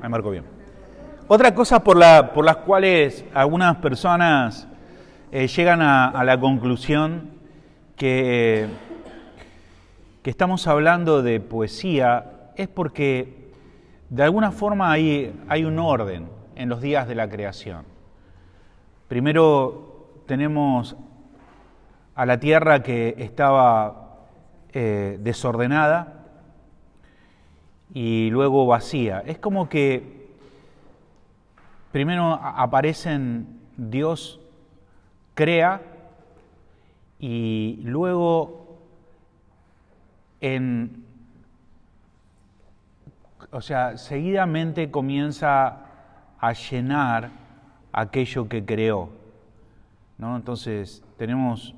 Ahí marco bien. Otra cosa por las cuales algunas personas llegan a la conclusión que estamos hablando de poesía es porque de alguna forma hay un orden en los días de la creación. Primero tenemos a la tierra que estaba desordenada y luego vacía. Es como que primero aparecen Dios crea y luego seguidamente comienza a llenar aquello que creó, ¿no? Entonces tenemos,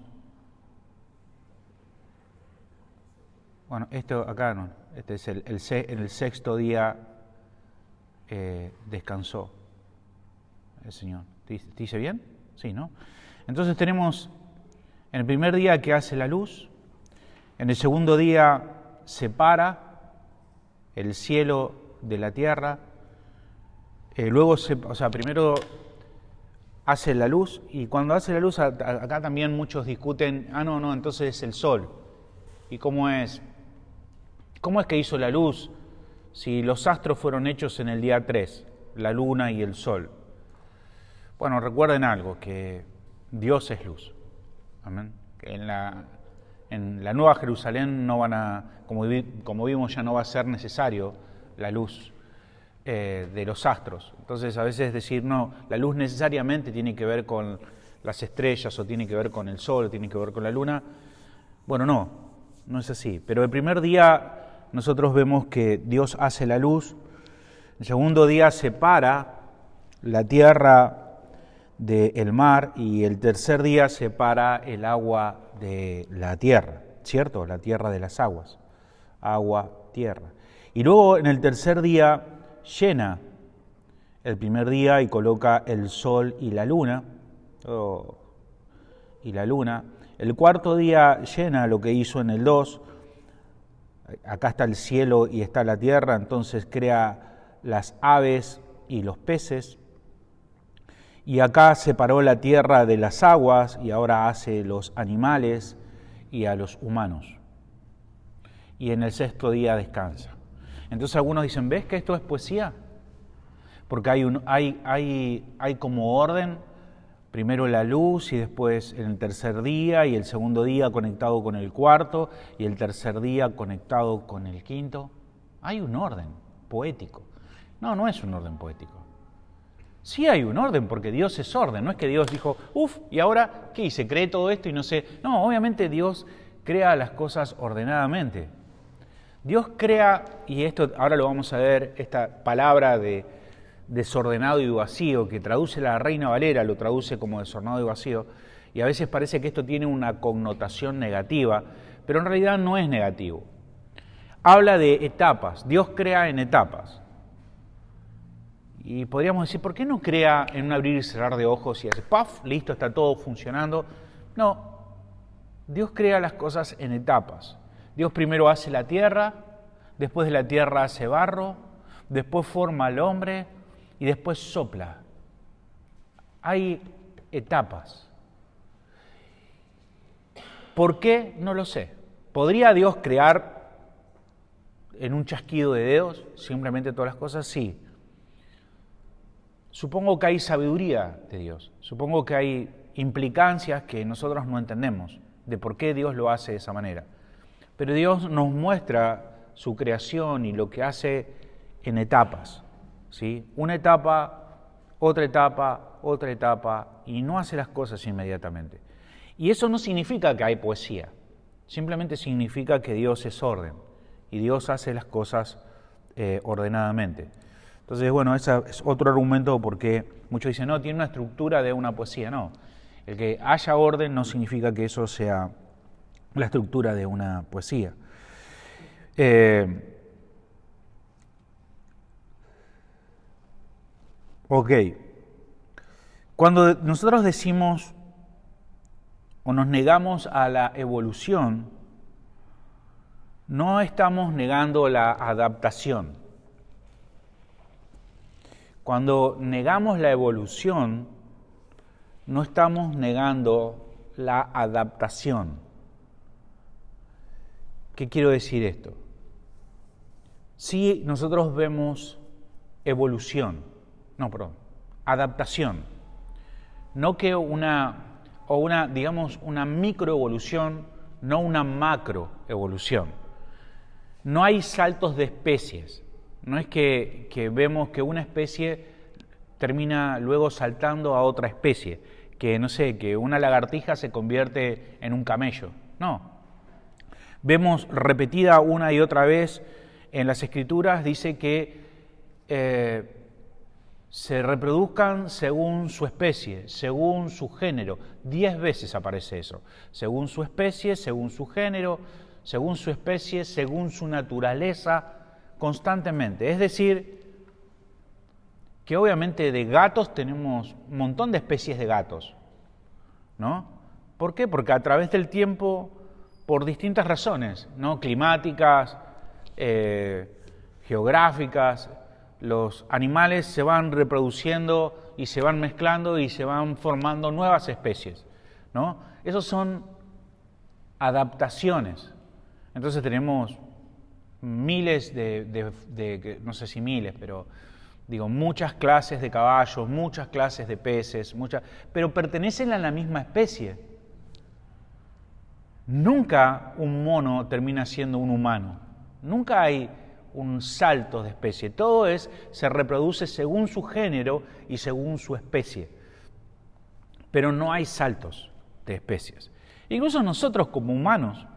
bueno, esto acá no, este es en el sexto día descansó el Señor. ¿Te dice bien? Sí, ¿no? Entonces tenemos en el primer día que hace la luz, en el segundo día separa el cielo de la tierra, luego primero hace la luz, y cuando hace la luz, acá también muchos discuten, no, entonces es el sol. ¿Y cómo es que hizo la luz si los astros fueron hechos en el día 3, la luna y el sol? Bueno, recuerden algo, que Dios es luz. Amén. Que en la Nueva Jerusalén no van a, como vimos, ya no va a ser necesario la luz de los astros. Entonces a veces decir, no, la luz necesariamente tiene que ver con las estrellas, o tiene que ver con el sol, o tiene que ver con la luna. Bueno, no es así. Pero el primer día nosotros vemos que Dios hace la luz, el segundo día separa la tierra del mar, y el tercer día separa el agua de la tierra, ¿cierto? La tierra de las aguas, agua, tierra. Y luego en el tercer día llena el primer día y coloca el sol y la luna, El cuarto día llena lo que hizo en el 2, acá está el cielo y está la tierra, entonces crea las aves y los peces. Y acá separó la tierra de las aguas y ahora hace los animales y a los humanos. Y en el sexto día descansa. Entonces algunos dicen, ¿ves que esto es poesía? Porque hay como orden, primero la luz y después en el tercer día, y el segundo día conectado con el cuarto, y el tercer día conectado con el quinto. Hay un orden poético. No es un orden poético. Sí hay un orden, porque Dios es orden, no es que Dios dijo, y ahora, ¿qué hice? Creé todo esto y no sé. No, obviamente Dios crea las cosas ordenadamente. Dios crea, y esto ahora lo vamos a ver, esta palabra de desordenado y vacío, que traduce la Reina Valera, lo traduce como desordenado y vacío, y a veces parece que esto tiene una connotación negativa, pero en realidad no es negativo. Habla de etapas, Dios crea en etapas. Y podríamos decir, ¿por qué no crea en un abrir y cerrar de ojos y hace ¡paf! Listo, está todo funcionando? No, Dios crea las cosas en etapas. Dios primero hace la tierra, después de la tierra hace barro, después forma al hombre y después sopla. Hay etapas. ¿Por qué? No lo sé. ¿Podría Dios crear en un chasquido de dedos simplemente todas las cosas? Sí. Supongo que hay sabiduría de Dios, supongo que hay implicancias que nosotros no entendemos de por qué Dios lo hace de esa manera. Pero Dios nos muestra su creación y lo que hace en etapas, ¿sí? Una etapa, otra etapa, y no hace las cosas inmediatamente. Y eso no significa que hay poesía, simplemente significa que Dios es orden y Dios hace las cosas ordenadamente. Entonces, bueno, ese es otro argumento porque muchos dicen, no, tiene una estructura de una poesía. No, el que haya orden no significa que eso sea la estructura de una poesía. Cuando nosotros decimos o nos negamos a la evolución, no estamos negando la adaptación. Cuando negamos la evolución, no estamos negando la adaptación. ¿Qué quiero decir esto? Si nosotros vemos adaptación, no que digamos, una microevolución, no una macroevolución. No hay saltos de especies. No es que vemos que una especie termina luego saltando a otra especie, que una lagartija se convierte en un camello. No. Vemos repetida una y otra vez en las Escrituras, dice que se reproduzcan según su especie, según su género. 10 veces aparece eso. Según su especie, según su género, según su especie, según su naturaleza, constantemente. Es decir, que obviamente de gatos tenemos un montón de especies de gatos, ¿no? ¿Por qué? Porque a través del tiempo, por distintas razones, ¿no? Climáticas, geográficas, los animales se van reproduciendo y se van mezclando y se van formando nuevas especies, ¿no? Esos son adaptaciones. Entonces tenemos miles no sé si miles, pero digo, muchas clases de caballos, muchas clases de peces, pero pertenecen a la misma especie. Nunca un mono termina siendo un humano. Nunca hay un salto de especie. Todo se reproduce según su género y según su especie. Pero no hay saltos de especies. Incluso nosotros como humanos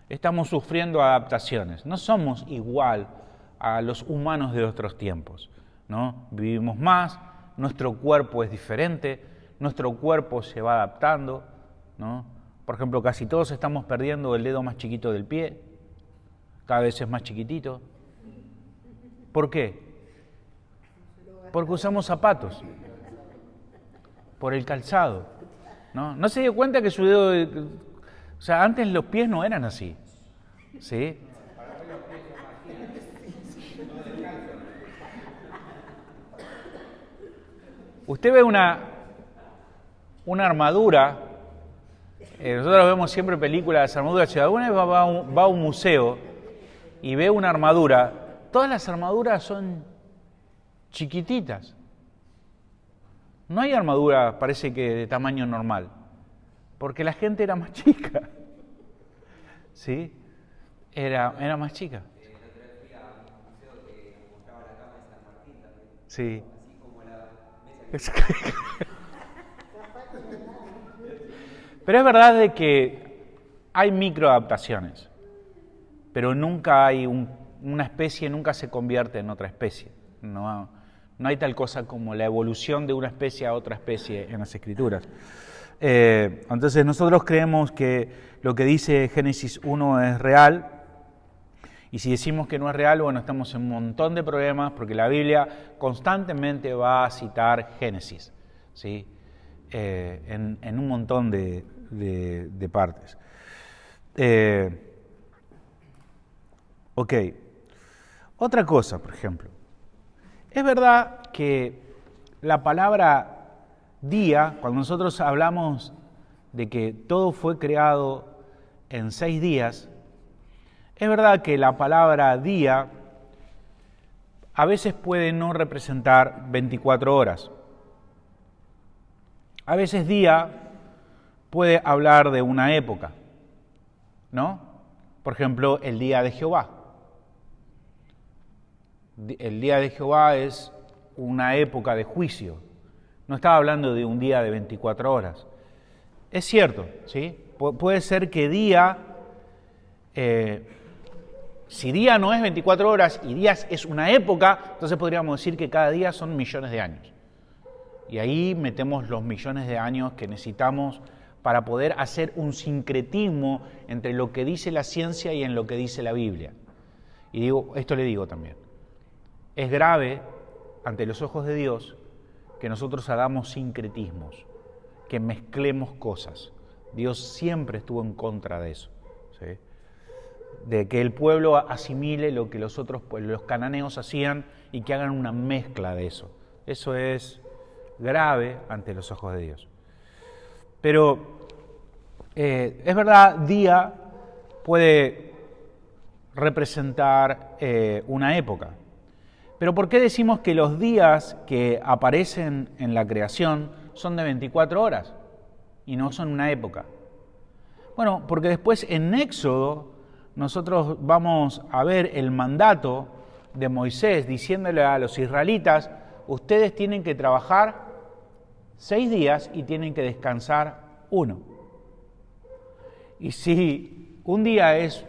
estamos sufriendo adaptaciones. No somos igual a los humanos de otros tiempos, ¿no? Vivimos más, nuestro cuerpo es diferente, nuestro cuerpo se va adaptando, ¿no? Por ejemplo, casi todos estamos perdiendo el dedo más chiquito del pie, cada vez es más chiquitito. ¿Por qué? Porque usamos zapatos, por el calzado, ¿no? No se dio cuenta que su dedo, o sea, antes los pies no eran así, ¿sí? Usted ve una armadura, nosotros vemos siempre películas de armaduras, si alguna vez va a un museo y ve una armadura, todas las armaduras son chiquititas. No hay armadura, parece que de tamaño normal, porque la gente era más chica, ¿sí? Era más chica. Sí. Pero es verdad de que hay microadaptaciones, pero nunca hay una especie, nunca se convierte en otra especie. No hay tal cosa como la evolución de una especie a otra especie en las Escrituras. Entonces nosotros creemos que lo que dice Génesis 1 es real, y si decimos que no es real, bueno, estamos en un montón de problemas, porque la Biblia constantemente va a citar Génesis, ¿sí? En un montón de partes. Ok. Otra cosa, por ejemplo. Es verdad que la palabra día, cuando nosotros hablamos de que todo fue creado en 6 días, es verdad que la palabra día a veces puede no representar 24 horas. A veces día puede hablar de una época, ¿no? Por ejemplo, el día de Jehová. El día de Jehová es una época de juicio. No estaba hablando de un día de 24 horas. Es cierto, ¿sí? Puede ser que día, si día no es 24 horas y días es una época, entonces podríamos decir que cada día son millones de años. Y ahí metemos los millones de años que necesitamos para poder hacer un sincretismo entre lo que dice la ciencia y en lo que dice la Biblia. Y esto le digo también. Es grave ante los ojos de Dios que nosotros hagamos sincretismos, que mezclemos cosas. Dios siempre estuvo en contra de eso, ¿sí? De que el pueblo asimile lo que los cananeos hacían y que hagan una mezcla de eso, Eso es grave ante los ojos de Dios. Pero es verdad, día puede representar una época. Pero ¿por qué decimos que los días que aparecen en la creación son de 24 horas y no son una época? Bueno, porque después en Éxodo nosotros vamos a ver el mandato de Moisés diciéndole a los israelitas: ustedes tienen que trabajar 6 días y tienen que descansar 1. Y si un día es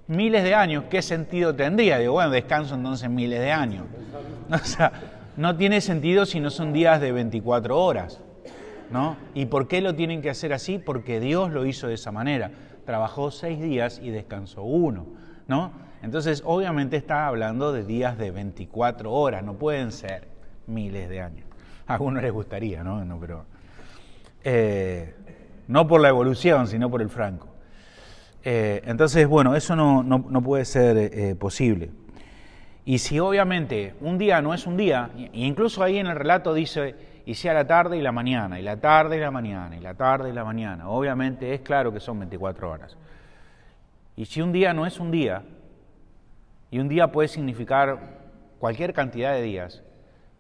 miles de años, ¿qué sentido tendría? Digo, bueno, descanso entonces miles de años. O sea, no tiene sentido si no son días de 24 horas, ¿no? ¿Y por qué lo tienen que hacer así? Porque Dios lo hizo de esa manera. Trabajó 6 días y descansó 1, ¿no? Entonces, obviamente está hablando de días de 24 horas, no pueden ser miles de años. A algunos les gustaría, ¿no? Pero no por la evolución, sino por el franco. Entonces, bueno, eso no puede ser posible. Y si obviamente un día no es un día, incluso ahí en el relato dice, y sea la tarde y la mañana, y la tarde y la mañana, y la tarde y la mañana, obviamente es claro que son 24 horas. Y si un día no es un día, y un día puede significar cualquier cantidad de días,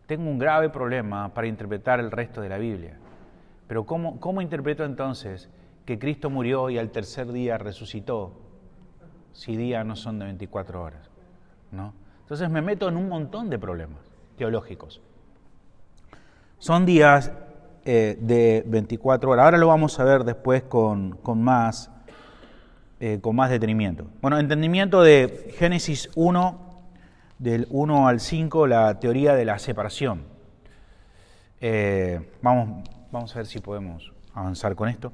tengo un grave problema para interpretar el resto de la Biblia. Pero ¿cómo interpreto entonces que Cristo murió y al tercer día resucitó, si días no son de 24 horas? ¿No? Entonces me meto en un montón de problemas teológicos. Son días de 24 horas. Ahora lo vamos a ver después con más detenimiento. Bueno, entendimiento de Génesis 1, del 1 al 5, la teoría de la separación. Vamos a ver si podemos avanzar con esto.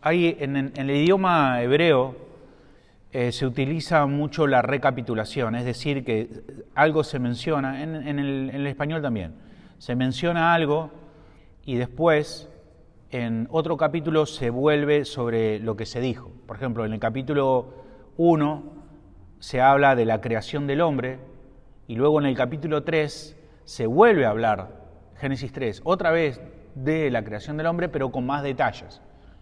Hay en el idioma hebreo se utiliza mucho la recapitulación, es decir, que algo se menciona, en el español también, se menciona algo y después en otro capítulo se vuelve sobre lo que se dijo. Por ejemplo, en el capítulo 1 se habla de la creación del hombre y luego en el capítulo 3 se vuelve a hablar, Génesis 3, otra vez de la creación del hombre, pero con más detalles.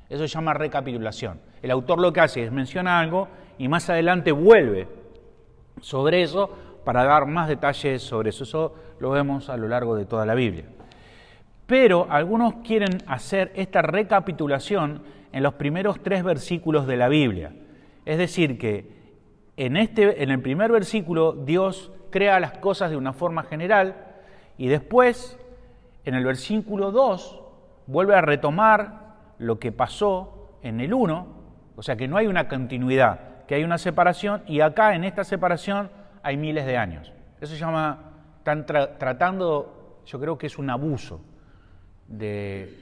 Eso se llama recapitulación. El autor lo que hace es menciona algo y más adelante vuelve sobre eso para dar más detalles sobre eso. Eso lo vemos a lo largo de toda la Biblia. Pero algunos quieren hacer esta recapitulación en los primeros 3 versículos de la Biblia. Es decir, que en el primer versículo Dios crea las cosas de una forma general y después, en el versículo 2, vuelve a retomar lo que pasó en el 1, o sea que no hay una continuidad, que hay una separación y acá en esta separación hay miles de años. Eso se llama, están tratando, yo creo que es un abuso de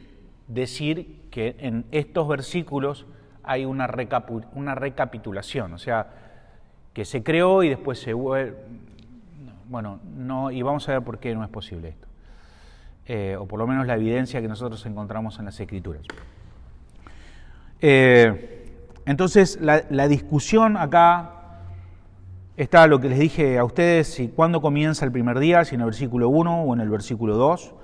decir que en estos versículos hay una recapitulación, o sea, que se creó y después se vuelve. Bueno, no, y vamos a ver por qué no es posible esto, o por lo menos la evidencia que nosotros encontramos en las Escrituras. Entonces, la discusión acá está lo que les dije a ustedes, si cuándo comienza el primer día, si en el versículo 1 o en el versículo 2.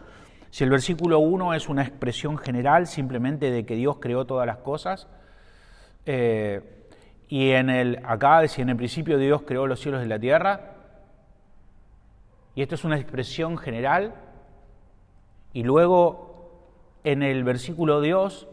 Si el versículo 1 es una expresión general simplemente de que Dios creó todas las cosas, y acá, si en el principio Dios creó los cielos y la tierra, y esto es una expresión general, y luego en el versículo 2,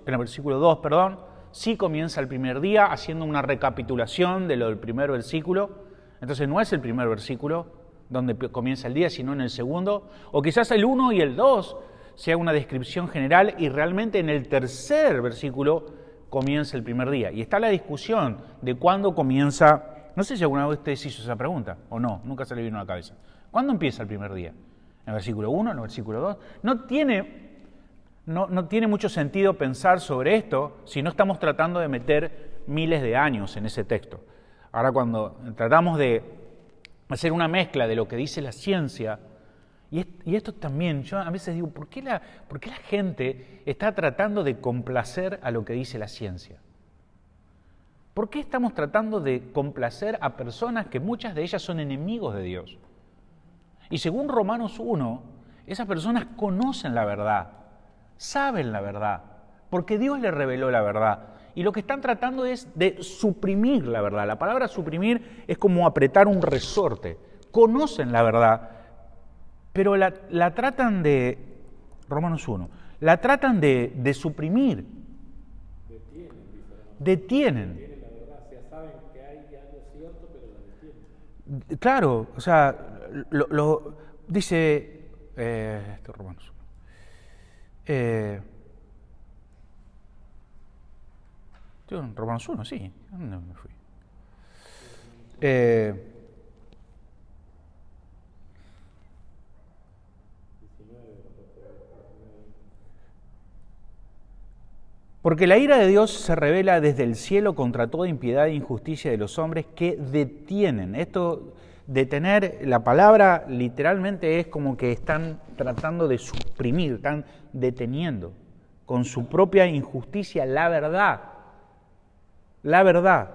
sí comienza el primer día haciendo una recapitulación de lo del primer versículo. Entonces no es el primer versículo donde comienza el día, sino en el segundo, o quizás el 1 y el 2 sea una descripción general y realmente en el tercer versículo comienza el primer día. Y está la discusión de cuándo comienza. No sé si alguna vez ustedes hizo esa pregunta o no, nunca se le vino a la cabeza. ¿Cuándo empieza el primer día? ¿En el versículo 1? ¿En el versículo 2? No tiene mucho sentido pensar sobre esto si no estamos tratando de meter miles de años en ese texto. Ahora, cuando tratamos de hacer una mezcla de lo que dice la ciencia, y esto también, yo a veces digo, ¿por qué la gente está tratando de complacer a lo que dice la ciencia? ¿Por qué estamos tratando de complacer a personas que muchas de ellas son enemigos de Dios? Y según Romanos 1, esas personas conocen la verdad, saben la verdad, porque Dios les reveló la verdad. Y lo que están tratando es de suprimir la verdad. La palabra suprimir es como apretar un resorte. Conocen la verdad, pero la tratan de, Romanos 1, la tratan de suprimir. Detienen. La verdad, o sea, saben que hay algo cierto, pero la detienen. Claro, o sea, dice, Romanos 1. Romanos 1, sí. ¿Dónde me fui? Porque la ira de Dios se revela desde el cielo contra toda impiedad e injusticia de los hombres que detienen. Esto, detener, la palabra literalmente es como que están tratando de suprimir, están deteniendo con su propia injusticia la verdad. La verdad.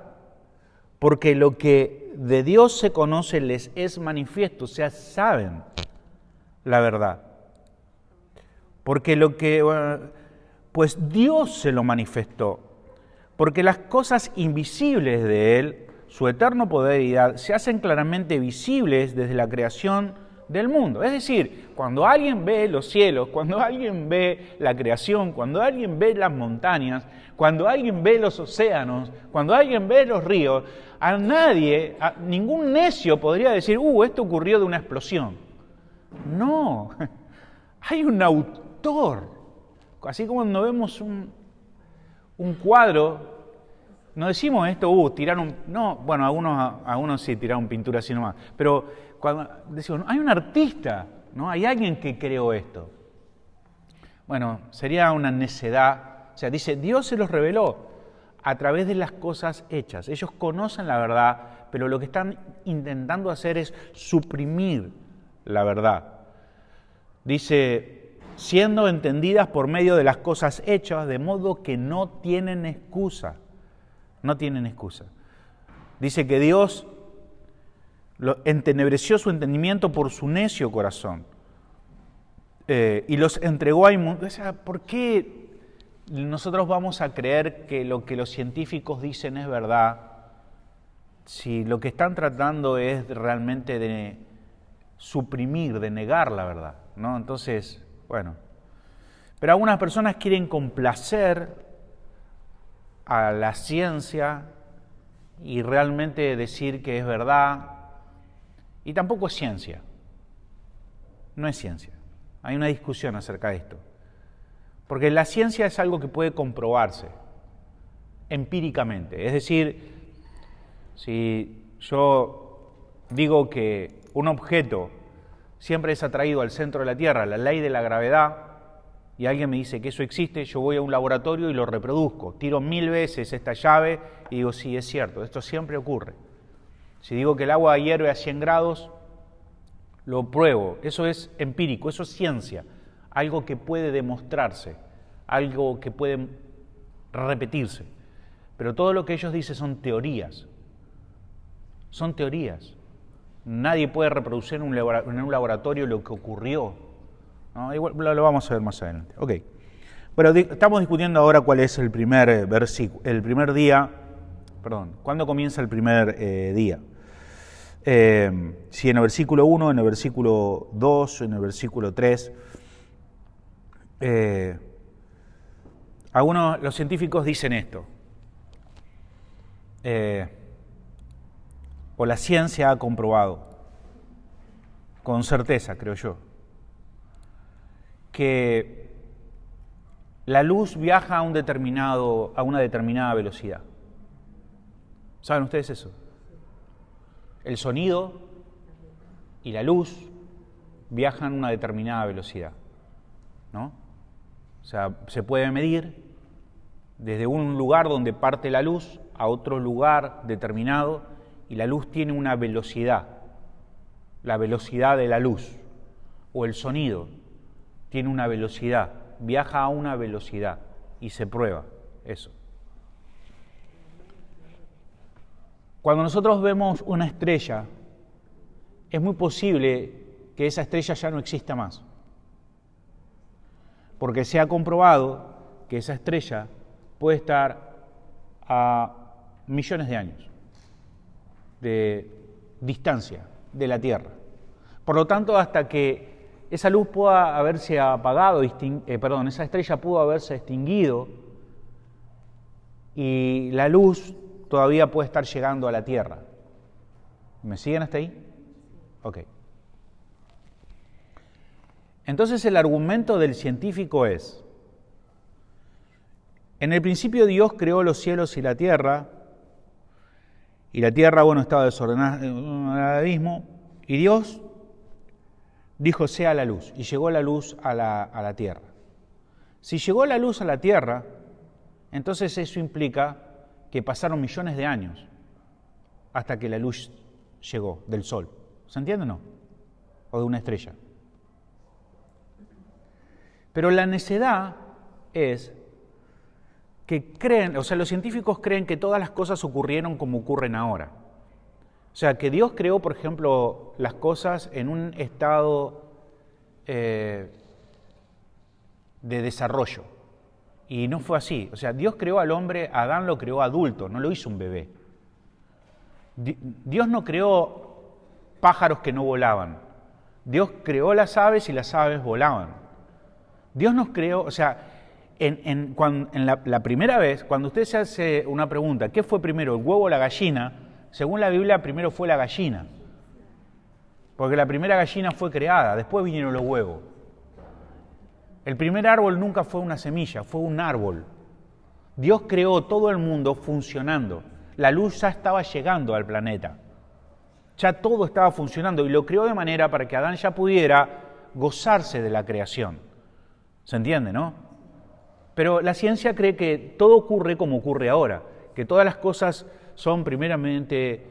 Porque lo que de Dios se conoce les es manifiesto, o sea, saben la verdad. Porque lo que... pues Dios se lo manifestó, porque las cosas invisibles de Él, su eterno poder y deidad, se hacen claramente visibles desde la creación del mundo. Es decir, cuando alguien ve los cielos, cuando alguien ve la creación, cuando alguien ve las montañas, cuando alguien ve los océanos, cuando alguien ve los ríos, a ningún necio podría decir, esto ocurrió de una explosión. No, hay un autor. Así como cuando vemos un cuadro, no decimos esto, tiraron, no, bueno, algunos sí tiraron pintura así nomás, pero cuando decimos, hay un artista, ¿no? Hay alguien que creó esto. Bueno, sería una necedad, o sea, dice, Dios se los reveló a través de las cosas hechas. Ellos conocen la verdad, pero lo que están intentando hacer es suprimir la verdad. Dice, siendo entendidas por medio de las cosas hechas, de modo que no tienen excusa. No tienen excusa. Dice que Dios entenebreció su entendimiento por su necio corazón y los entregó a inmundicia. O sea, ¿por qué nosotros vamos a creer que lo que los científicos dicen es verdad si lo que están tratando es realmente de suprimir, de negar la verdad, ¿no? Entonces, bueno, pero algunas personas quieren complacer a la ciencia y realmente decir que es verdad, y tampoco es ciencia, no es ciencia. Hay una discusión acerca de esto, porque la ciencia es algo que puede comprobarse empíricamente, es decir, si yo digo que un objeto siempre es atraído al centro de la Tierra, la ley de la gravedad, y alguien me dice que eso existe, yo voy a un laboratorio y lo reproduzco. Tiro 1000 veces esta llave y digo, sí, es cierto, esto siempre ocurre. Si digo que el agua hierve a 100 grados, lo pruebo. Eso es empírico, eso es ciencia. Algo que puede demostrarse, algo que puede repetirse. Pero todo lo que ellos dicen son teorías. Son teorías. Nadie puede reproducir en un laboratorio lo que ocurrió, ¿no? Igual lo vamos a ver más adelante. Ok. Pero estamos discutiendo ahora cuál es el primer versículo, el primer día, perdón, ¿cuándo comienza el primer día? Si en el versículo 1, en el versículo 2, en el versículo 3. Los científicos dicen esto. O la ciencia ha comprobado, con certeza, creo yo, que la luz viaja a una determinada velocidad. ¿Saben ustedes eso? El sonido y la luz viajan a una determinada velocidad, ¿no? O sea, se puede medir desde un lugar donde parte la luz a otro lugar determinado, y la luz tiene una velocidad, la velocidad de la luz, o el sonido tiene una velocidad, viaja a una velocidad y se prueba eso. Cuando nosotros vemos una estrella, es muy posible que esa estrella ya no exista más. Porque se ha comprobado que esa estrella puede estar a millones de años de distancia de la Tierra. Por lo tanto, hasta que esa luz pueda haberse apagado, esa estrella pudo haberse extinguido y la luz todavía puede estar llegando a la Tierra. ¿Me siguen hasta ahí? Ok. Entonces el argumento del científico es: en el principio Dios creó los cielos y la tierra estaba desordenada en un abismo, y Dios dijo sea la luz, y llegó la luz a la tierra. Si llegó la luz a la tierra, entonces eso implica que pasaron millones de años hasta que la luz llegó del sol. ¿Se entiende o no? O de una estrella. Pero la necedad es que los científicos creen que todas las cosas ocurrieron como ocurren ahora. O sea, que Dios creó, por ejemplo, las cosas en un estado de desarrollo. Y no fue así. O sea, Dios creó al hombre, Adán lo creó adulto, no lo hizo un bebé. Dios no creó pájaros que no volaban. Dios creó las aves y las aves volaban. Dios nos creó, o sea, en la primera vez, cuando usted se hace una pregunta, ¿qué fue primero, el huevo o la gallina? Según la Biblia, primero fue la gallina. Porque la primera gallina fue creada, después vinieron los huevos. El primer árbol nunca fue una semilla, fue un árbol. Dios creó todo el mundo funcionando. La luz ya estaba llegando al planeta. Ya todo estaba funcionando y lo creó de manera para que Adán ya pudiera gozarse de la creación. ¿Se entiende, no? Pero la ciencia cree que todo ocurre como ocurre ahora, que todas las cosas son primeramente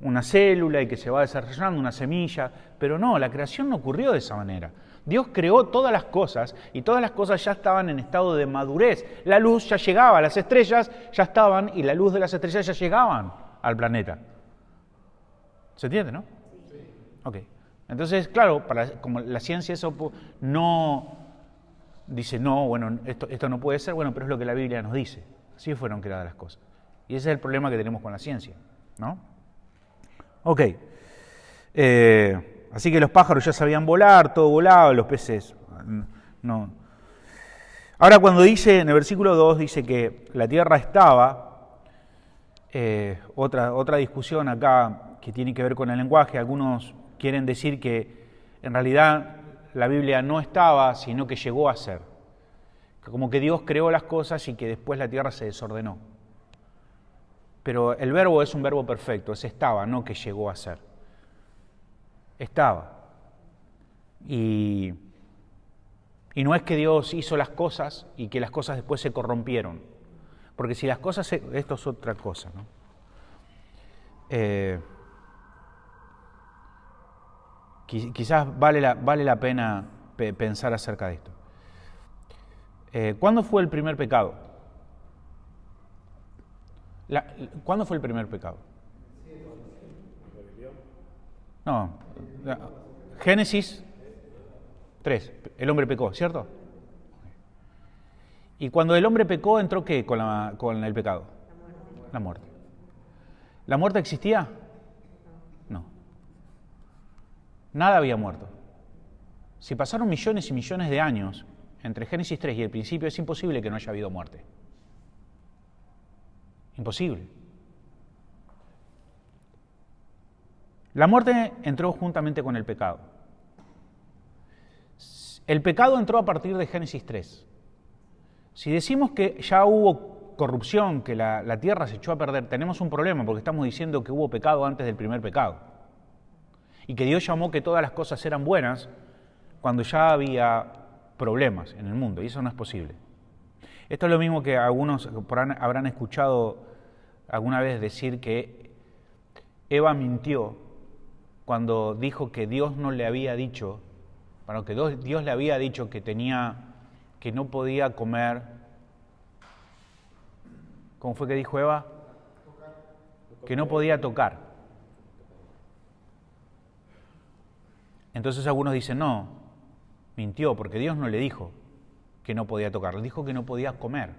una célula y que se va desarrollando una semilla, pero no, la creación no ocurrió de esa manera. Dios creó todas las cosas y todas las cosas ya estaban en estado de madurez. La luz ya llegaba, las estrellas ya estaban y la luz de las estrellas ya llegaban al planeta. ¿Se entiende, no? Sí. Ok. Entonces, claro, como la ciencia eso no dice, no, bueno, esto no puede ser, bueno, pero es lo que la Biblia nos dice. Así fueron creadas las cosas. Y ese es el problema que tenemos con la ciencia, ¿no? Ok. Así que los pájaros ya sabían volar, todo volaba, los peces no. Ahora cuando dice, en el versículo 2, dice que la tierra estaba, otra discusión acá que tiene que ver con el lenguaje. Algunos quieren decir que en realidad la Biblia no estaba, sino que llegó a ser. Como que Dios creó las cosas y que después la tierra se desordenó. Pero el verbo es un verbo perfecto, es estaba, no que llegó a ser. Estaba. Y no es que Dios hizo las cosas y que las cosas después se corrompieron. Porque si las cosas... Esto es otra cosa, ¿no? Quizás vale la pena pensar acerca de esto. ¿Cuándo fue el primer pecado? ¿Cuándo fue el primer pecado? No, Génesis 3, el hombre pecó, ¿cierto? Y cuando el hombre pecó, ¿entró qué con el pecado? La muerte. ¿La muerte existía? No. Nada había muerto. Si pasaron millones y millones de años entre Génesis 3 y el principio, es imposible que no haya habido muerte. Imposible. La muerte entró juntamente con el pecado. El pecado entró a partir de Génesis 3. Si decimos que ya hubo corrupción, que la tierra se echó a perder, tenemos un problema porque estamos diciendo que hubo pecado antes del primer pecado. Y que Dios llamó que todas las cosas eran buenas cuando ya había problemas en el mundo, y eso no es posible. Esto es lo mismo que algunos habrán escuchado alguna vez decir que Eva mintió cuando dijo que Dios no le había dicho, bueno, que Dios le había dicho que no podía comer. ¿Cómo fue que dijo Eva? que no podía tocar. Entonces algunos dicen, no, mintió, porque Dios no le dijo que no podía tocar, le dijo que no podía comer,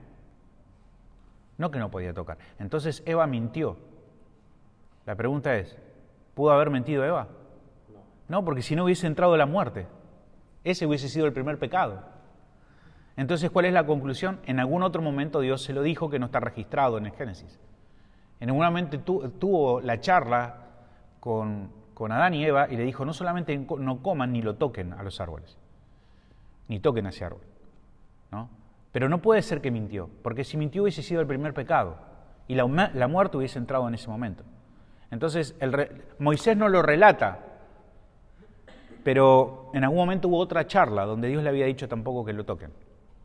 no que no podía tocar. Entonces Eva mintió. La pregunta es, ¿pudo haber mentido Eva? No, porque si no hubiese entrado la muerte. Ese hubiese sido el primer pecado. Entonces, ¿cuál es la conclusión? En algún otro momento Dios se lo dijo, que no está registrado en el Génesis. En algún momento tuvo la charla con Adán y Eva y le dijo, no solamente no coman ni lo toquen a los árboles, ni toquen a ese árbol, ¿no? Pero no puede ser que mintió, porque si mintió hubiese sido el primer pecado y la muerte hubiese entrado en ese momento. Entonces, Moisés no lo relata, pero en algún momento hubo otra charla donde Dios le había dicho tampoco que lo toquen,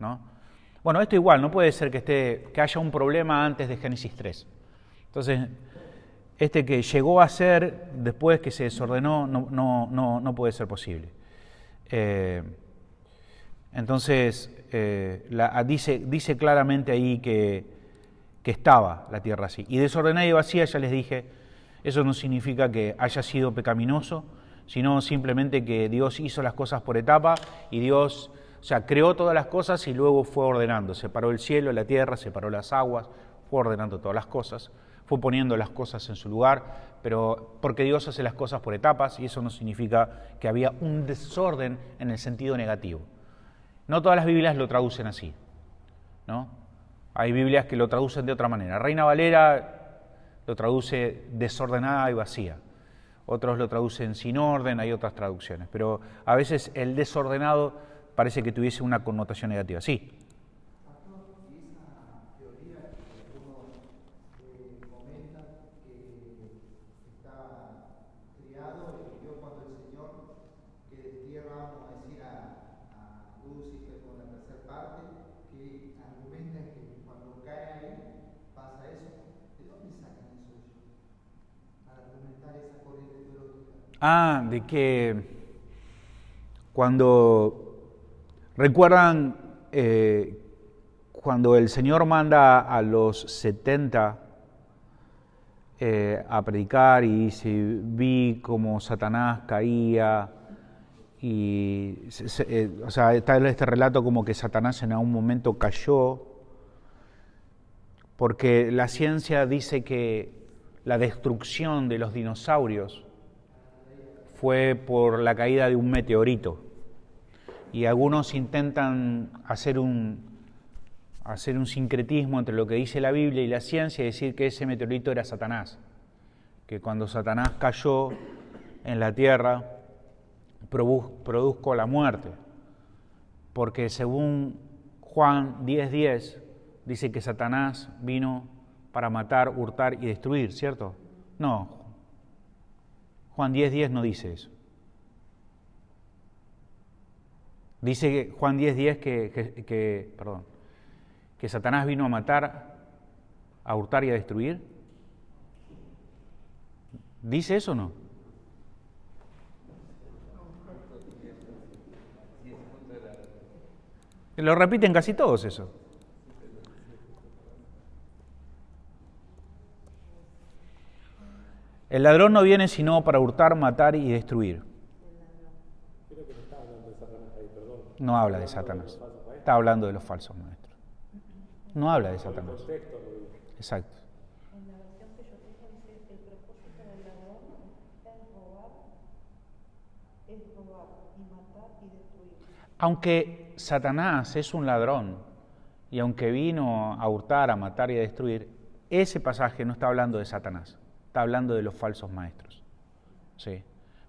¿no? Bueno, esto igual, no puede ser que haya un problema antes de Génesis 3. Entonces, que llegó a ser después que se desordenó, no puede ser posible. Entonces, dice claramente ahí que estaba la tierra así. Y desordenada y vacía, ya les dije, eso no significa que haya sido pecaminoso, sino simplemente que Dios hizo las cosas por etapa y Dios, creó todas las cosas y luego fue ordenando. Separó el cielo, la tierra, separó las aguas, fue ordenando todas las cosas, fue poniendo las cosas en su lugar, pero porque Dios hace las cosas por etapas y eso no significa que había un desorden en el sentido negativo. No todas las Biblias lo traducen así, ¿no? Hay Biblias que lo traducen de otra manera. Reina Valera lo traduce desordenada y vacía. Otros lo traducen sin orden, hay otras traducciones. Pero a veces el desordenado parece que tuviese una connotación negativa. Sí. De que recuerdan cuando el Señor manda a los 70 a predicar y dice, vi como Satanás caía y, está este relato como que Satanás en algún momento cayó, porque la ciencia dice que la destrucción de los dinosaurios fue por la caída de un meteorito. Y algunos intentan hacer un sincretismo entre lo que dice la Biblia y la ciencia y decir que ese meteorito era Satanás. Que cuando Satanás cayó en la tierra, produjo la muerte. Porque según Juan 10:10, dice que Satanás vino para matar, hurtar y destruir, ¿cierto? No. Juan 10:10 no dice eso. Dice que Juan 10:10 que Satanás vino a matar, a hurtar y a destruir. ¿Dice eso o no? Lo repiten casi todos eso. El ladrón no viene sino para hurtar, matar y destruir. Creo que no está hablando de Satanás ahí, perdón. No habla de Satanás. Está hablando de los falsos maestros. No habla de Satanás. Exacto. En la versión que yo tengo dice, el propósito del ladrón está en robar y matar y destruir. Aunque Satanás es un ladrón y aunque vino a hurtar, a matar y a destruir, ese pasaje no está hablando de Satanás. Está hablando de los falsos maestros. Sí.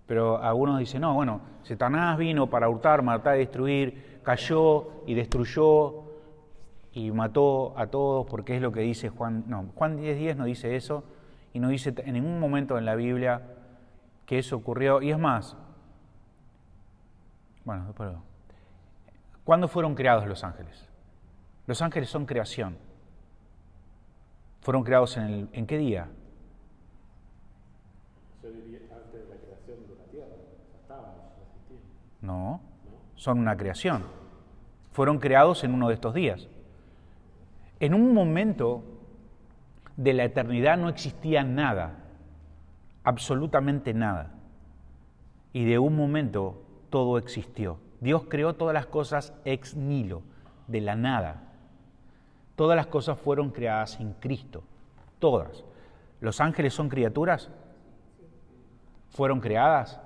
Pero algunos dicen, no, bueno, Satanás vino para hurtar, matar y destruir, cayó y destruyó y mató a todos, porque es lo que dice Juan. No, Juan 10:10 no dice eso y no dice en ningún momento en la Biblia que eso ocurrió. Y es más, bueno, ¿cuándo fueron creados los ángeles? Los ángeles son creación. ¿Fueron creados en qué día? Yo diría antes de la creación de la tierra, ya estaban, ya existían. No, son una creación. Fueron creados en uno de estos días. En un momento de la eternidad no existía nada, absolutamente nada. Y de un momento todo existió. Dios creó todas las cosas ex nihilo, de la nada. Todas las cosas fueron creadas en Cristo, todas. ¿Los ángeles son criaturas? ¿Fueron creadas?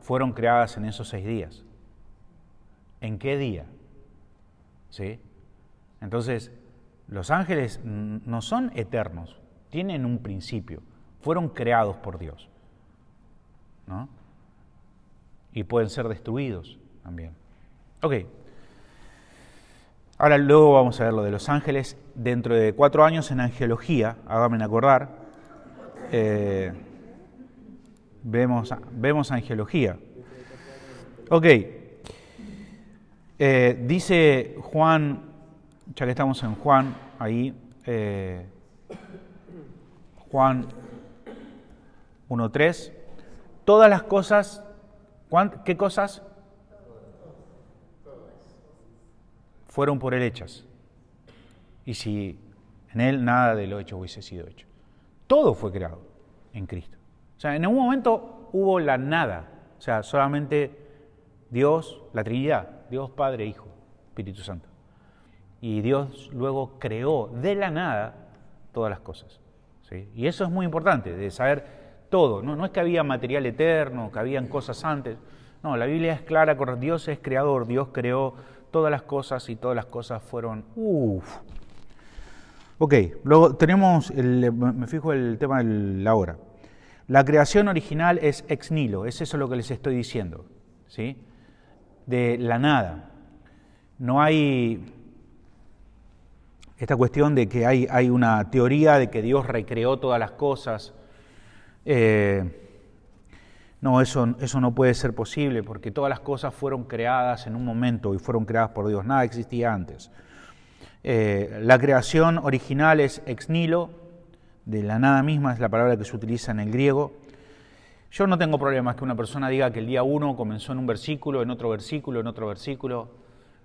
Fueron creadas en esos 6 días. ¿En qué día? ¿Sí? Entonces, los ángeles no son eternos, tienen un principio, fueron creados por Dios, ¿no? Y pueden ser destruidos también. Ok. Ahora luego vamos a ver lo de los ángeles. Dentro de 4 años en angelología, háganme acordar, vemos angelología. Ok. Dice Juan, ya que estamos en Juan, ahí, Juan 1:3, todas las cosas, ¿qué cosas? Fueron por él hechas. Y si en él nada de lo hecho hubiese sido hecho. Todo fue creado en Cristo. O sea, en algún momento hubo la nada. O sea, solamente Dios, la Trinidad, Dios Padre, Hijo, Espíritu Santo. Y Dios luego creó de la nada todas las cosas. ¿Sí? Y eso es muy importante, de saber todo. No es que había material eterno, que habían cosas antes. No, la Biblia es clara, Dios es creador, Dios creó todas las cosas y todas las cosas fueron... Ok, luego tenemos, me fijo el tema de la hora. La creación original es ex nihilo, es eso lo que les estoy diciendo, ¿sí? De la nada. No hay esta cuestión de que hay una teoría de que Dios recreó todas las cosas. No, eso no puede ser posible porque todas las cosas fueron creadas en un momento y fueron creadas por Dios. Nada existía antes. La creación original es ex nihilo, de la nada misma, es la palabra que se utiliza en el griego. Yo no tengo problemas que una persona diga que el día 1 comenzó en un versículo, en otro versículo, en otro versículo.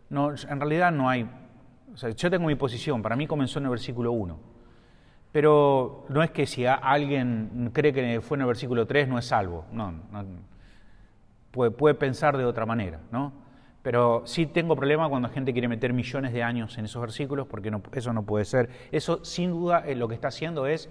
No, en realidad no hay... O sea, yo tengo mi posición, para mí comenzó en el versículo 1. Pero no es que si alguien cree que fue en el versículo 3 no es salvo. No, puede pensar de otra manera, ¿no? Pero sí tengo problema cuando la gente quiere meter millones de años en esos versículos, porque eso no puede ser. Eso, sin duda, lo que está haciendo es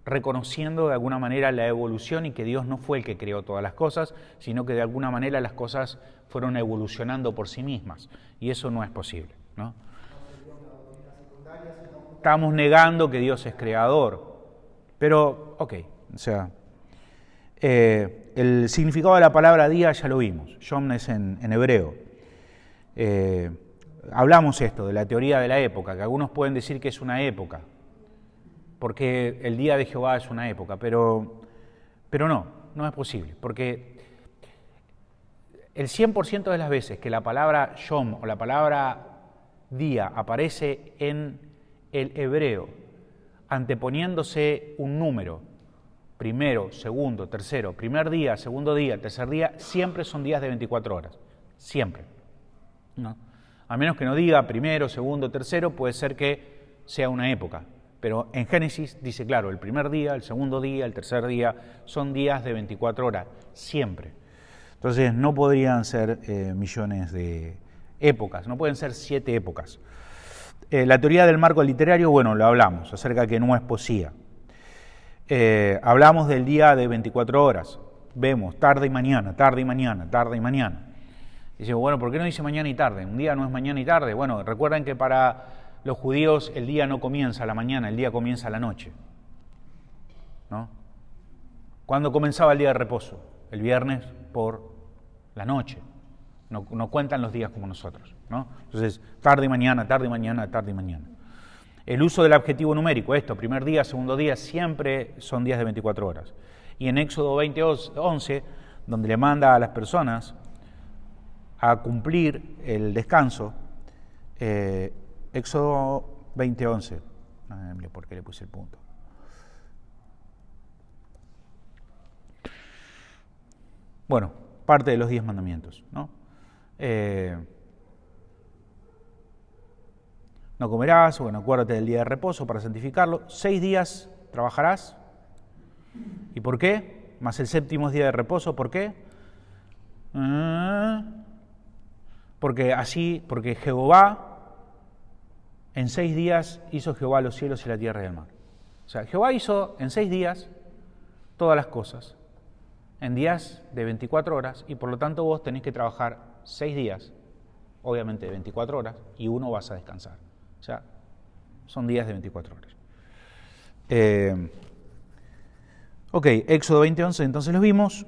reconociendo de alguna manera la evolución y que Dios no fue el que creó todas las cosas, sino que de alguna manera las cosas fueron evolucionando por sí mismas. Y eso no es posible, ¿no? Estamos negando que Dios es creador. Pero, ok, o sea, el significado de la palabra día ya lo vimos. Yom es en hebreo. Hablamos esto de la teoría de la época, que algunos pueden decir que es una época, porque el día de Jehová es una época, pero no es posible, porque el 100% de las veces que la palabra Yom o la palabra día aparece en el hebreo, anteponiéndose un número, primero, segundo, tercero, primer día, segundo día, tercer día, siempre son días de 24 horas, siempre. ¿No? A menos que no diga primero, segundo, tercero, puede ser que sea una época. Pero en Génesis dice, claro, el primer día, el segundo día, el tercer día, son días de 24 horas, siempre. Entonces no podrían ser millones de épocas, no pueden ser 7 épocas. La teoría del marco literario, bueno, lo hablamos, acerca de que no es poesía. Hablamos del día de 24 horas, vemos tarde y mañana, tarde y mañana, tarde y mañana. Y decimos, bueno, ¿por qué no dice mañana y tarde? Un día no es mañana y tarde. Bueno, recuerden que para los judíos el día no comienza a la mañana, el día comienza a la noche, ¿no? ¿Cuándo comenzaba el día de reposo? El viernes por la noche. No cuentan los días como nosotros, ¿no? Entonces, tarde y mañana, tarde y mañana, tarde y mañana. El uso del adjetivo numérico, primer día, segundo día, siempre son días de 24 horas. Y en Éxodo 20:11, donde le manda a las personas a cumplir el descanso, Éxodo 20:11, ¿por qué le puse el punto? Bueno, parte de los 10 mandamientos, ¿no? No comerás, bueno, acuérdate del día de reposo para santificarlo. 6 días trabajarás. ¿Y por qué? Más el séptimo día de reposo, ¿por qué? Porque Jehová, en 6 días hizo Jehová los cielos y la tierra y el mar. O sea, Jehová hizo en 6 días todas las cosas, en días de 24 horas, y por lo tanto vos tenés que trabajar 6 días, obviamente de 24 horas, y uno vas a descansar. O sea, son días de 24 horas. Ok, Éxodo 20:11, entonces los vimos.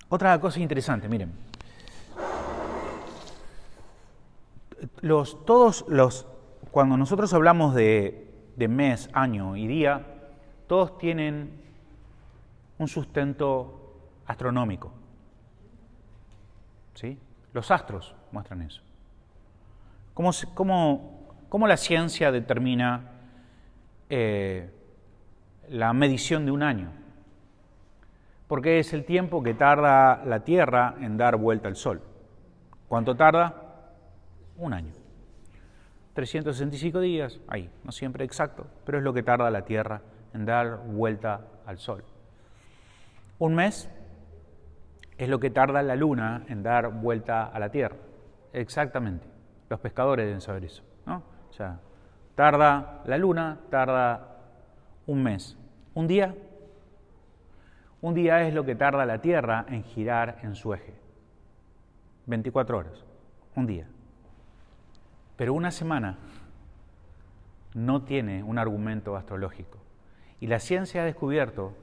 Otra cosa interesante, miren. Cuando nosotros hablamos de mes, año y día, todos tienen un sustento astronómico. ¿Sí? Los astros muestran eso. ¿Cómo la ciencia determina la medición de un año? Porque es el tiempo que tarda la Tierra en dar vuelta al Sol. ¿Cuánto tarda? Un año. 365 días, ahí, no siempre exacto, pero es lo que tarda la Tierra en dar vuelta al Sol. Un mes es lo que tarda la Luna en dar vuelta a la Tierra. Exactamente. Los pescadores deben saber eso, ¿no? O sea, tarda la Luna, tarda un mes. Un día es lo que tarda la Tierra en girar en su eje. 24 horas, un día. Pero una semana no tiene un argumento astrológico. Y la ciencia ha descubierto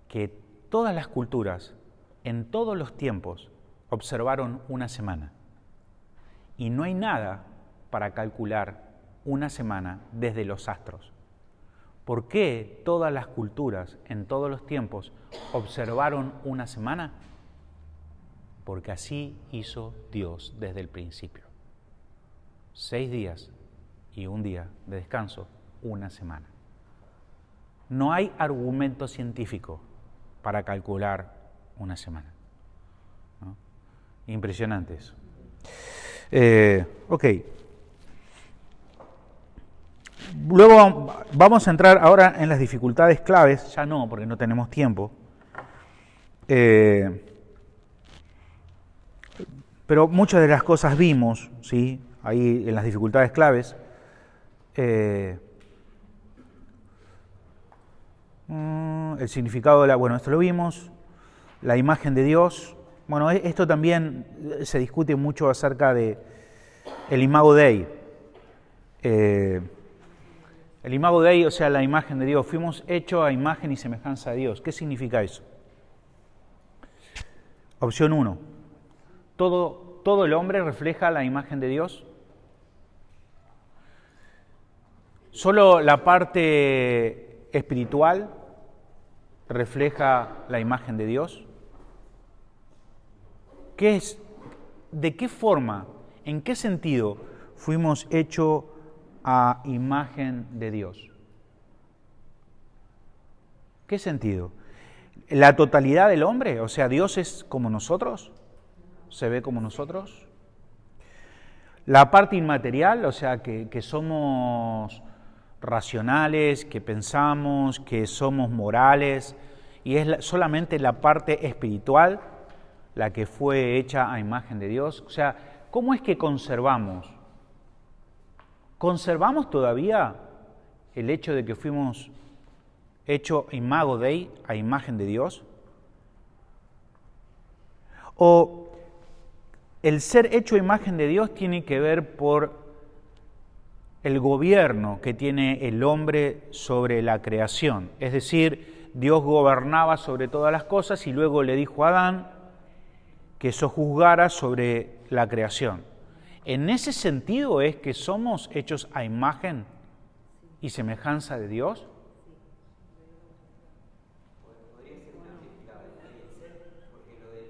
que todas las culturas, en todos los tiempos, observaron una semana. Y no hay nada para calcular una semana desde los astros. ¿Por qué todas las culturas, en todos los tiempos, observaron una semana? Porque así hizo Dios desde el principio. 6 días y un día de descanso, una semana. No hay argumento científico para calcular una semana, ¿no? Impresionante eso. Ok. Luego vamos a entrar ahora en las dificultades claves, ya no, porque no tenemos tiempo. Pero muchas de las cosas vimos, ¿sí? Ahí en las dificultades claves. El significado bueno, esto lo vimos. La imagen de Dios. Bueno, esto también se discute mucho acerca de el Imago Dei. El Imago Dei, o sea, la imagen de Dios. Fuimos hechos a imagen y semejanza de Dios. ¿Qué significa eso? Opción 1. ¿Todo el hombre refleja la imagen de Dios? ¿Solo la parte espiritual refleja la imagen de Dios? ¿De qué forma, en qué sentido fuimos hechos a imagen de Dios? ¿Qué sentido? ¿La totalidad del hombre? O sea, ¿Dios es como nosotros? ¿Se ve como nosotros? La parte inmaterial, o sea, que somos racionales, que pensamos, que somos morales, y es solamente la parte espiritual la que fue hecha a imagen de Dios. O sea, ¿cómo es que conservamos? ¿Conservamos todavía el hecho de que fuimos hechos Imago Dei, a imagen de Dios? ¿O el ser hecho a imagen de Dios tiene que ver por el gobierno que tiene el hombre sobre la creación? Es decir, Dios gobernaba sobre todas las cosas y luego le dijo a Adán que sojuzgara sobre la creación. ¿En ese sentido es que somos hechos a imagen y semejanza de Dios? Podría ser una mezcla del ser, porque lo de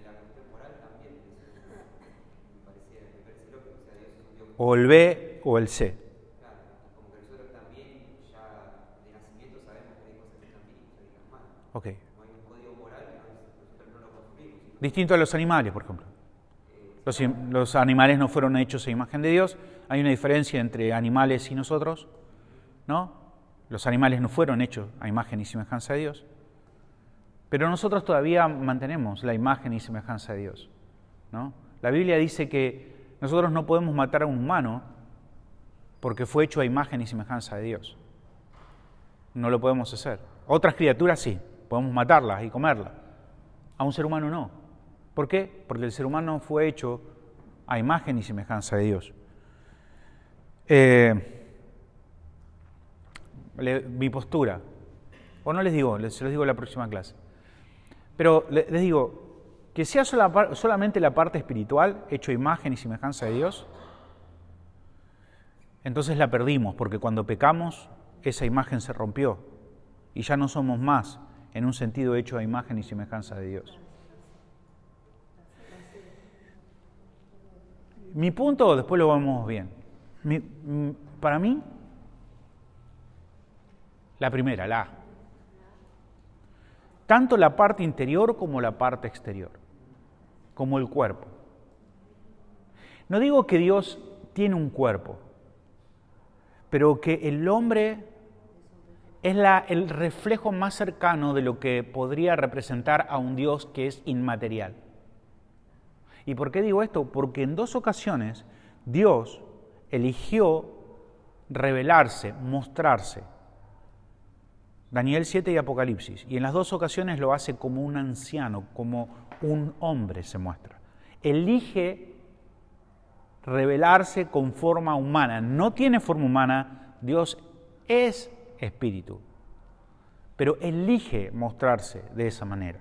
la cuestión moral también me parece lógico, o sea, Dios es un Dios. O el B o el C. Claro, como que nosotros también ya de nacimiento sabemos que hay cosas que están bien y cosas que están mal. Okay. No hay un código moral que nosotros no lo construimos. Distinto a los animales, por ejemplo. Los animales no fueron hechos a imagen de Dios. Hay una diferencia entre animales y nosotros, ¿no? Los animales no fueron hechos a imagen y semejanza de Dios. Pero nosotros todavía mantenemos la imagen y semejanza de Dios, ¿no? La Biblia dice que nosotros no podemos matar a un humano porque fue hecho a imagen y semejanza de Dios. No lo podemos hacer. Otras criaturas sí, podemos matarlas y comerlas. A un ser humano no. ¿Por qué? Porque el ser humano fue hecho a imagen y semejanza de Dios. Mi postura, o no les digo, se los digo en la próxima clase, pero les digo, que sea solamente la parte espiritual, hecho a imagen y semejanza de Dios, entonces la perdimos, porque cuando pecamos, esa imagen se rompió, y ya no somos más, en un sentido, hecho a imagen y semejanza de Dios. Mi punto, después lo vemos bien. Para mí, la primera, la A. Tanto la parte interior como la parte exterior, como el cuerpo. No digo que Dios tiene un cuerpo, pero que el hombre es el reflejo más cercano de lo que podría representar a un Dios que es inmaterial. ¿Y por qué digo esto? Porque en 2 ocasiones Dios eligió revelarse, mostrarse. Daniel 7 y Apocalipsis. Y en las 2 ocasiones lo hace como un anciano, como un hombre se muestra. Elige revelarse con forma humana. No tiene forma humana, Dios es espíritu. Pero elige mostrarse de esa manera.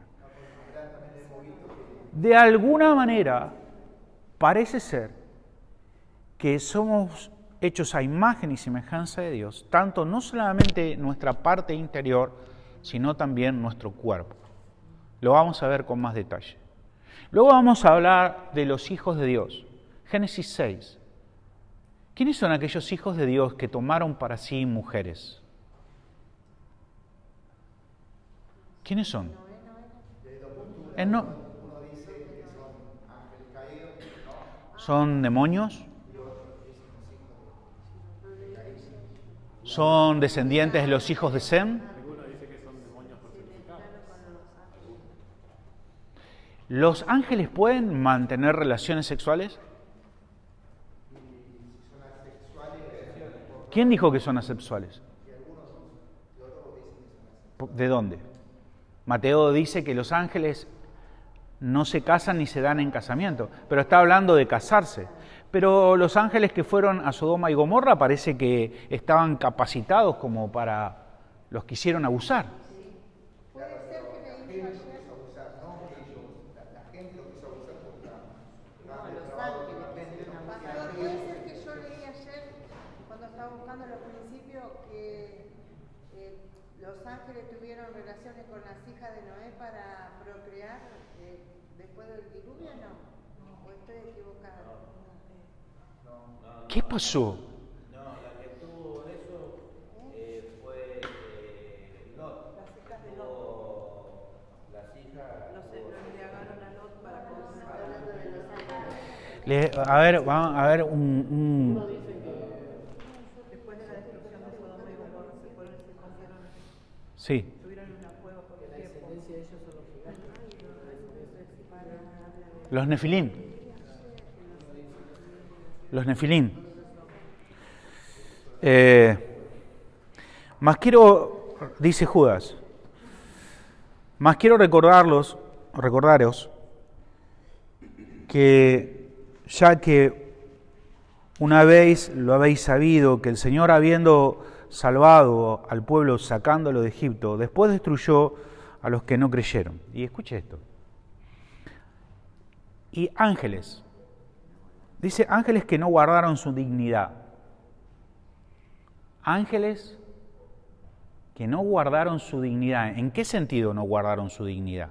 De alguna manera, parece ser que somos hechos a imagen y semejanza de Dios, tanto no solamente nuestra parte interior, sino también nuestro cuerpo. Lo vamos a ver con más detalle. Luego vamos a hablar de los hijos de Dios. Génesis 6. ¿Quiénes son aquellos hijos de Dios que tomaron para sí mujeres? ¿Quiénes son? ¿Son demonios? ¿Son descendientes de los hijos de Sem? ¿Los ángeles pueden mantener relaciones sexuales? ¿Quién dijo que son asexuales? ¿De dónde? Mateo dice que los ángeles no se casan ni se dan en casamiento, pero está hablando de casarse. Pero los ángeles que fueron a Sodoma y Gomorra parece que estaban capacitados como para los que quisieron abusar. Puede ser que le hizo ayer. La gente lo quiso abusar por los ángeles. Pastor, puede ser que yo leí ayer, cuando estaba buscando al principio, que los ángeles tuvieron relaciones con las hijas de Noé para procrear después del diluvio, ¿no? ¿O estoy equivocada? ¿Qué pasó? No, la que tuvo eso fue Lot. Las hijas de Lot. Las hijas. No sé, lo embriagaron a Lot para A ver, vamos a ver un... Después de la destrucción de Sodoma y Gomorra se fueron y se escondieron. Sí. Estuvieron en una cueva por La tiempo. descendencia de ellos son los gigantes. Los Nefilín. Los Nefilín. Más quiero, dice Judas, más quiero recordaros que ya que una vez lo habéis sabido, que el Señor, habiendo salvado al pueblo sacándolo de Egipto, después destruyó a los que no creyeron. Y escuche esto. Y ángeles, dice ángeles que no guardaron su dignidad. Ángeles que no guardaron su dignidad. ¿En qué sentido no guardaron su dignidad?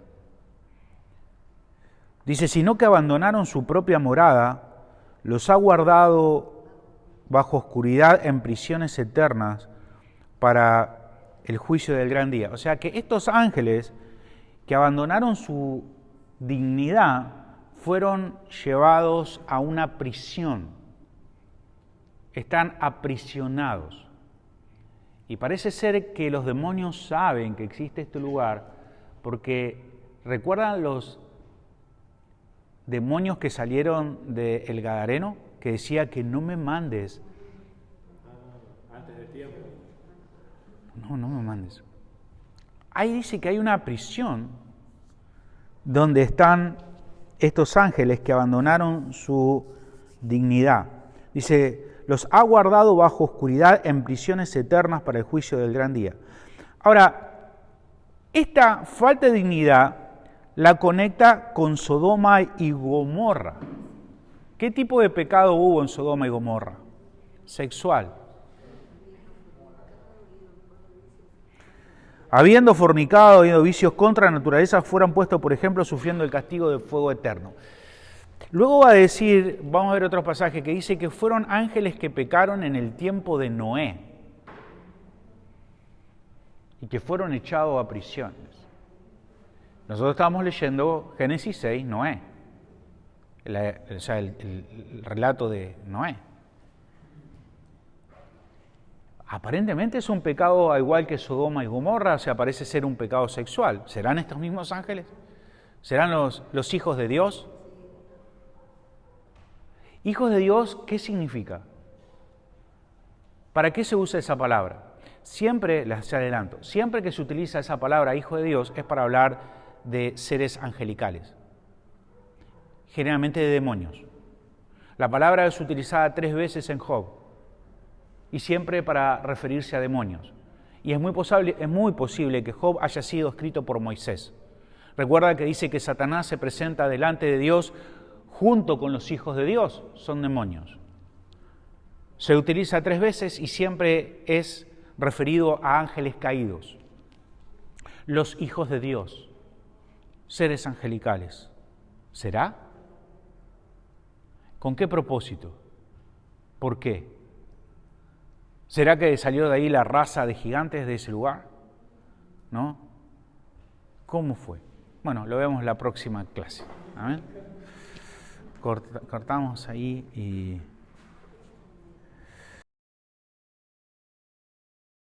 Dice, sino que abandonaron su propia morada, los ha guardado bajo oscuridad en prisiones eternas para el juicio del gran día. O sea que estos ángeles que abandonaron su dignidad fueron llevados a una prisión. Están aprisionados. Y parece ser que los demonios saben que existe este lugar porque ¿recuerdan los demonios que salieron del Gadareno? Que decía que no me mandes. Antes de tiempo. No me mandes. Ahí dice que hay una prisión donde están estos ángeles que abandonaron su dignidad. Dice, los ha guardado bajo oscuridad en prisiones eternas para el juicio del gran día. Ahora, esta falta de dignidad la conecta con Sodoma y Gomorra. ¿Qué tipo de pecado hubo en Sodoma y Gomorra? Sexual. Habiendo fornicado, habiendo vicios contra la naturaleza, fueron puestos, por ejemplo, sufriendo el castigo de fuego eterno. Luego va a decir, vamos a ver otro pasaje que dice que fueron ángeles que pecaron en el tiempo de Noé y que fueron echados a prisiones. Nosotros estábamos leyendo Génesis 6, Noé, el relato de Noé. Aparentemente es un pecado igual que Sodoma y Gomorra, o sea, parece ser un pecado sexual. ¿Serán estos mismos ángeles? ¿Serán los hijos de Dios? ¿Hijos de Dios qué significa? ¿Para qué se usa esa palabra? Siempre, les adelanto, siempre que se utiliza esa palabra hijo de Dios es para hablar de seres angelicales, generalmente de demonios. La palabra es utilizada 3 veces en Job y siempre para referirse a demonios. Y es muy posible que Job haya sido escrito por Moisés. Recuerda que dice que Satanás se presenta delante de Dios junto con los hijos de Dios, son demonios. Se utiliza 3 veces y siempre es referido a ángeles caídos. Los hijos de Dios, seres angelicales. ¿Será? ¿Con qué propósito? ¿Por qué? ¿Será que salió de ahí la raza de gigantes de ese lugar? ¿No? ¿Cómo fue? Bueno, lo vemos en la próxima clase. Amén. Cortamos ahí y